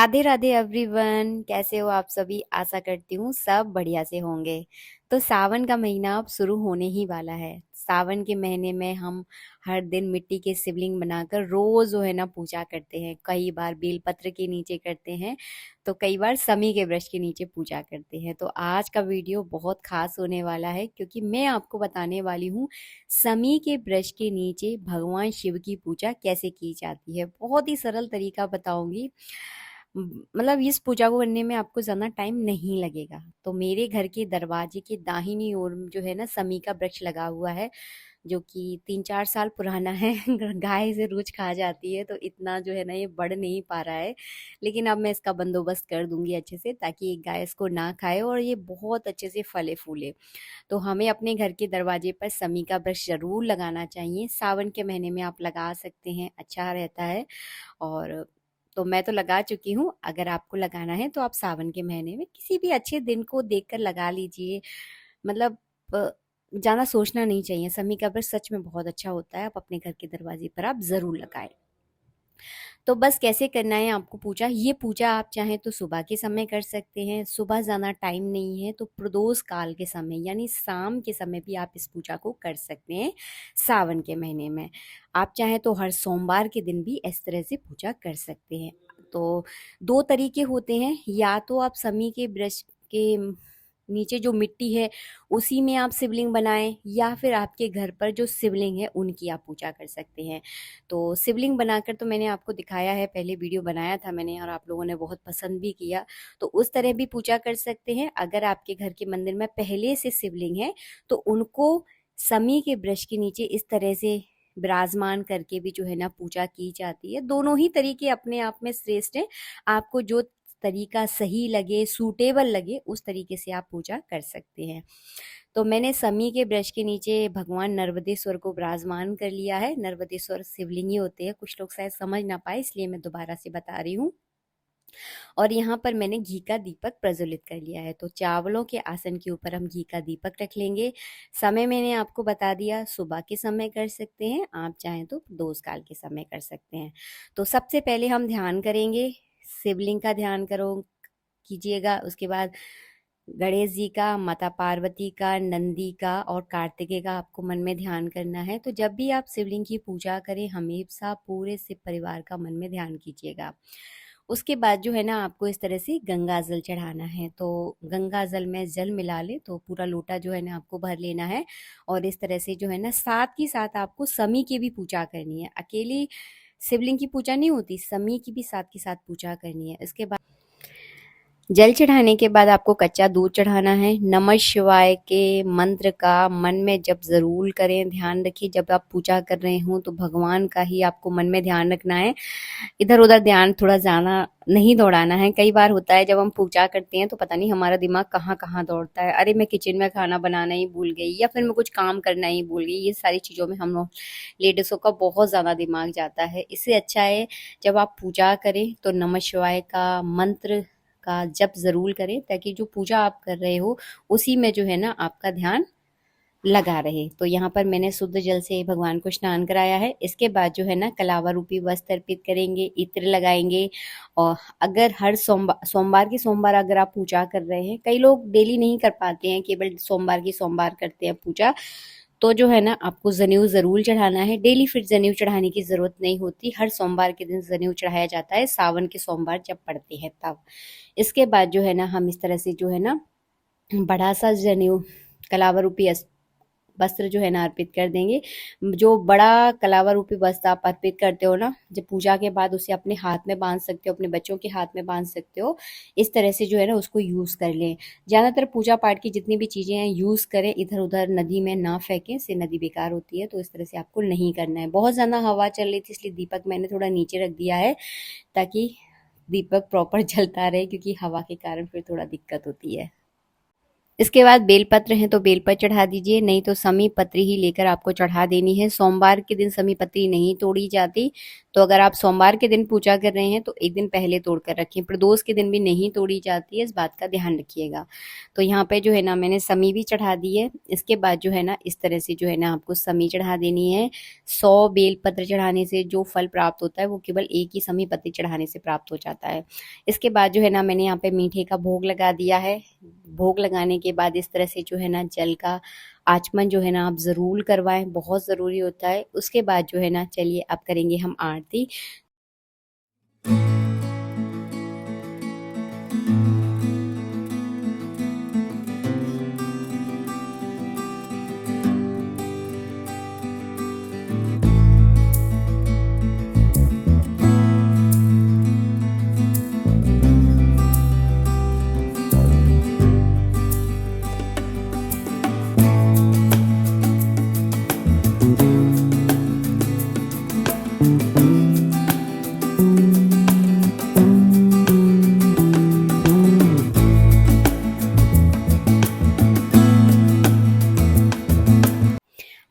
Radhe Radhe everyone, कैसे हो आप सभी। आशा करती हूँ सब बढ़िया से होंगे। तो सावन का महीना अब शुरू होने ही वाला है। सावन के महीने में हम हर दिन मिट्टी के शिवलिंग बनाकर रोज जो है ना पूजा करते हैं। कई बार बेलपत्र के नीचे करते हैं, तो कई बार समी के वृक्ष के नीचे पूजा करते हैं। तो आज का वीडियो बहुत खास होने वाला है, क्योंकि मैं आपको बताने वाली हूँ समी के वृक्ष के नीचे भगवान शिव की पूजा कैसे की जाती है। बहुत ही सरल तरीका बताऊंगी। मतलब इस पूजा को करने में आपको ज्यादा टाइम नहीं लगेगा। तो मेरे घर के दरवाजे के दाहिनी ओर जो है ना समी का वृक्ष लगा हुआ है, जो कि 3-4 साल पुराना है। गाय इसे रोज खा जाती है, तो इतना जो है ना ये बढ़ नहीं पा रहा है। लेकिन अब मैं इसका बंदोबस्त कर दूंगी अच्छे से, ताकि एक गाय इसको ना खाए और ये बहुत अच्छे से फले फूले। तो हमें अपने घर के दरवाजे पर समी का वृक्ष जरूर लगाना चाहिए। सावन के महीने में आप लगा सकते हैं, अच्छा रहता है। और तो मैं तो लगा चुकी हूँ। अगर आपको लगाना है तो आप सावन के महीने में किसी भी अच्छे दिन को देखकर लगा लीजिए। मतलब ज्यादा सोचना नहीं चाहिए। समी का वृक्ष सच में बहुत अच्छा होता है। आप अपने घर के दरवाजे पर आप जरूर लगाएं। तो बस कैसे करना है आपको पूजा। ये पूजा आप चाहें तो सुबह के समय कर सकते हैं। सुबह ज्यादा टाइम नहीं है तो प्रदोष काल के समय यानी शाम के समय भी आप इस पूजा को कर सकते हैं। सावन के महीने में आप चाहें तो हर सोमवार के दिन भी इस तरह से पूजा कर सकते हैं। तो दो तरीके होते हैं, या तो आप समी के वृक्ष के नीचे जो मिट्टी है उसी में आप शिवलिंग बनाएं, या फिर आपके घर पर जो शिवलिंग है उनकी आप पूजा कर सकते हैं। तो शिवलिंग बनाकर तो मैंने आपको दिखाया है, पहले वीडियो बनाया था मैंने और आप लोगों ने बहुत पसंद भी किया। तो उस तरह भी पूजा कर सकते हैं। अगर आपके घर के मंदिर में पहले से शिवलिंग है तो उनको समी के वृक्ष के नीचे इस तरह से विराजमान करके भी जो है ना पूजा की जाती है। दोनों ही तरीके अपने आप में श्रेष्ठ हैं। आपको जो तरीका सही लगे, सूटेबल लगे, उस तरीके से आप पूजा कर सकते हैं। तो मैंने समी के वृक्ष के नीचे भगवान नर्मदेश्वर को विराजमान कर लिया है। नर्मदेश्वर शिवलिंग ही होते हैं, कुछ लोग शायद समझ ना पाए इसलिए मैं दोबारा से बता रही हूँ। और यहाँ पर मैंने घी का दीपक प्रज्वलित कर लिया है। तो चावलों के आसन के ऊपर हम घी का दीपक रख लेंगे। समय मैंने आपको बता दिया, सुबह के समय कर सकते हैं, आप चाहें तो दोष काल के समय कर सकते हैं। तो सबसे पहले हम ध्यान करेंगे, शिवलिंग का ध्यान करो कीजिएगा। उसके बाद गणेश जी का, माता पार्वती का, नंदी का और कार्तिकेय का आपको मन में ध्यान करना है। तो जब भी आप शिवलिंग की पूजा करें हमेशा पूरे शिव परिवार का मन में ध्यान कीजिएगा। उसके बाद जो है ना आपको इस तरह से गंगा जल चढ़ाना है। तो गंगा जल में जल मिला ले, तो पूरा लोटा जो है ना आपको भर लेना है। और इस तरह से जो है ना साथ ही साथ आपको समी की भी पूजा करनी है। अकेली शिवलिंग की पूजा नहीं होती, समी की भी साथ के साथ पूजा करनी है। इसके बाद जल चढ़ाने के बाद आपको कच्चा दूध चढ़ाना है। नमः शिवाय के मंत्र का मन में जप जरूर करें। ध्यान रखिए जब आप पूजा कर रहे हो तो भगवान का ही आपको मन में ध्यान रखना है। इधर उधर ध्यान थोड़ा ज्यादा नहीं दौड़ाना है। कई बार होता है जब हम पूजा करते हैं तो पता नहीं हमारा दिमाग कहाँ कहाँ दौड़ता है। अरे मैं किचन में खाना बनाना ही भूल गई, या फिर मैं कुछ काम करना ही भूल गई। ये सारी चीजों में हम लोग लेडीजों का बहुत ज्यादा दिमाग जाता है। इससे अच्छा है जब आप पूजा करें तो नमः शिवाय का मंत्र का जप जरूर करें, ताकि जो पूजा आप कर रहे हो उसी में जो है ना आपका ध्यान लगा रहे। तो यहाँ पर मैंने शुद्ध जल से भगवान को स्नान कराया है। इसके बाद जो है ना कलावा रूपी वस्त्र अर्पित करेंगे, इत्र लगाएंगे। और अगर हर सोमवार सोमवार की सोमवार अगर आप पूजा कर रहे हैं, कई लोग डेली नहीं कर पाते हैं, केवल सोमवार की सोमवार करते हैं पूजा, तो जो है ना आपको जनेऊ जरूर चढ़ाना है। डेली फिर जनेऊ चढ़ाने की जरूरत नहीं होती, हर सोमवार के दिन जनेऊ चढ़ाया जाता है, सावन के सोमवार जब पड़ते हैं तब। इसके बाद जो है ना हम इस तरह से जो है ना बड़ा सा जनेऊ कलावा रूपी वस्त्र जो है ना अर्पित कर देंगे। जो बड़ा कलावा रूपी वस्त्र आप अर्पित करते हो ना, जब पूजा के बाद उसे अपने हाथ में बांध सकते हो, अपने बच्चों के हाथ में बांध सकते हो। इस तरह से जो है ना उसको यूज कर लें। ज्यादातर पूजा पाठ की जितनी भी चीजें हैं यूज करें, इधर उधर नदी में ना फेंकें, इससे नदी बेकार होती है। तो इस तरह से आपको नहीं करना है। बहुत ज्यादा हवा चल रही थी इसलिए दीपक मैंने थोड़ा नीचे रख दिया है, ताकि दीपक प्रॉपर जलता रहे, क्योंकि हवा के कारण फिर थोड़ा दिक्कत होती है। इसके बाद बेलपत्र हैं तो बेलपत्र चढ़ा दीजिए, नहीं तो समी पत्री ही लेकर आपको चढ़ा देनी है। सोमवार के दिन समी पत्री नहीं तोड़ी जाती, तो अगर आप सोमवार के दिन पूजा कर रहे हैं तो एक दिन पहले तोड़ कर रखें। प्रदोष के दिन भी नहीं तोड़ी जाती है, इस बात का ध्यान रखिएगा। तो यहाँ पे जो है ना मैंने समी भी चढ़ा दी है। इसके बाद जो है ना इस तरह से जो है ना आपको समी चढ़ा देनी है। 100 बेलपत्र चढ़ाने से जो फल प्राप्त होता है वो केवल एक ही समी पत्री चढ़ाने से प्राप्त हो जाता है। इसके बाद जो है ना मैंने यहाँ पे मीठे का भोग लगा दिया है। भोग लगाने के बाद इस तरह से जो है ना जल का आचमन जो है ना आप ज़रूर करवाएं, बहुत ज़रूरी होता है। उसके बाद जो है ना चलिए अब करेंगे हम आरती।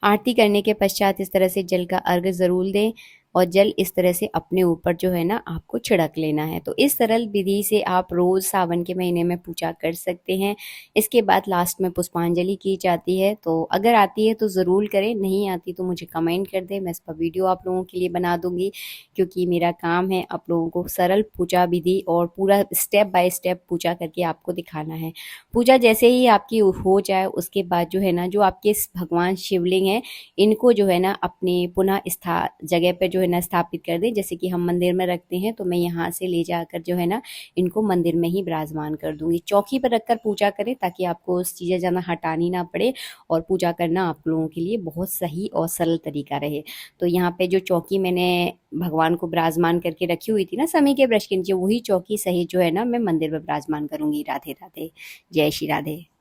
आरती करने के पश्चात इस तरह से जल का अर्घ ज़रूर दें और जल इस तरह से अपने ऊपर जो है ना आपको छिड़क लेना है। तो इस सरल विधि से आप रोज़ सावन के महीने में पूजा कर सकते हैं। इसके बाद लास्ट में पुष्पांजलि की जाती है। तो अगर आती है तो ज़रूर करें, नहीं आती तो मुझे कमेंट कर दें, मैं इसका वीडियो आप लोगों के लिए बना दूंगी, क्योंकि मेरा काम है आप लोगों को सरल पूजा विधि और पूरा स्टेप बाय स्टेप पूजा करके आपको दिखाना है। पूजा जैसे ही आपकी हो जाए उसके बाद जो है ना जो आपके भगवान शिवलिंग है इनको जो है ना अपने पुनः जगह पर जो है ना स्थापित कर दें। जैसे कि हम मंदिर में रखते हैं तो मैं यहाँ से ले जाकर जो है ना इनको मंदिर में ही विराजमान कर दूंगी। चौकी पर रखकर पूजा करें ताकि आपको उस चीज़ें ज़्यादा हटानी ना पड़े और पूजा करना आप लोगों के लिए बहुत सही और सरल तरीका रहे। तो यहाँ पे जो चौकी मैंने भगवान को विराजमान करके रखी हुई थी ना समय के ब्रश के नीचे, वही चौकी सही जो है ना मैं मंदिर में विराजमान करूंगी। राधे राधे, जय श्री राधे।